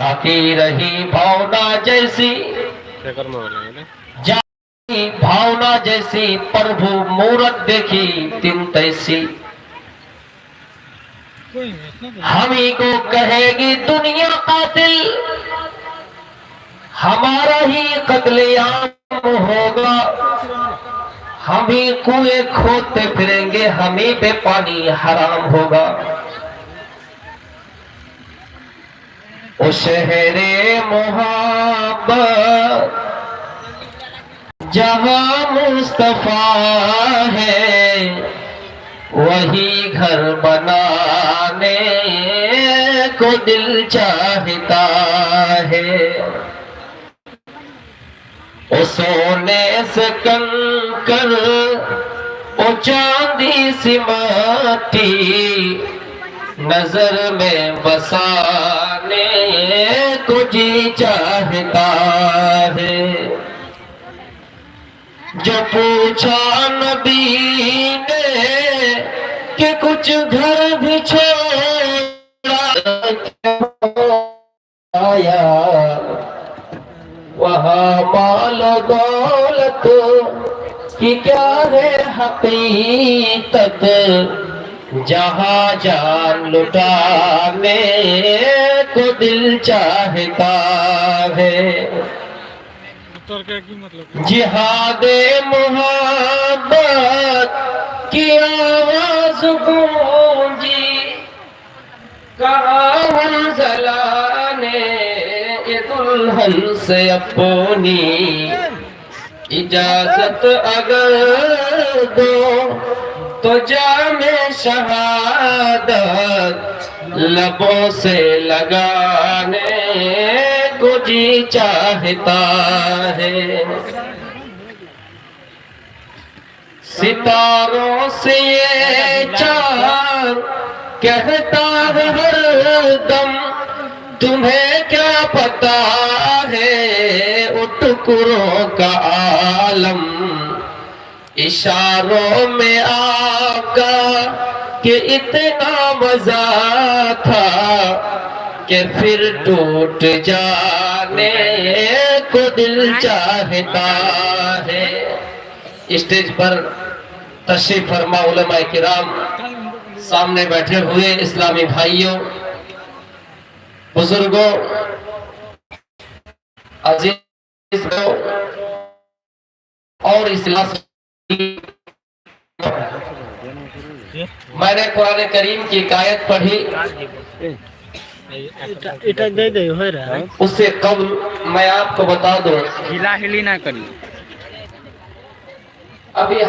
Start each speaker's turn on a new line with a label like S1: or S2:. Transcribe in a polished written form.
S1: आती रही भावना जैसी, जाती भावना जैसी, प्रभु मूरत देखी तिन तैसी। हम ही को कहेगी दुनिया कातिल, हमारा ही कत्लेआम होगा। हम ही कुएं खोदते फिरेंगे, हम ही पे पानी हराम होगा। ओ शहरे मोहब्बत जहां मुस्तफा है, वही घर बनाने को दिल चाहता है। ओ सोने से कंकर, ओ चांदी सी माटी, नजर में बसाने को जी चाहता है। जो पूछा नबी ने कि कुछ घर भी छोड़ा आया, वहाँ माल दौलत की क्या है हकीकत, जहाँ जान लुटाने को दिल चाहता है। जिहादे मोहब्बत की आवाज गूंजी, कहा हंसला ने ये दुल्हन से अपनी इजाजत अगर दो, तो जामे शहादत लबों से लगाने को जी चाहता है। सितारों से ये चाँद कहता है हर दम, तुम्हें क्या पता है उन टुकड़ों का आलम। इशारों में आका कि इतना मजा था कि फिर टूट जाने को दिल चाहता है। स्टेज पर तशरीफ फरमा उलमाए किराम, सामने बैठे हुए इस्लामी भाइयों, बुजुर्गों, अजीज और इस्लाम, मैंने कुरान करीम की एक आयत पढ़ी, उससे कब्ल मैं आपको बता दूं,
S2: हिला हिली ना करिए
S1: अभी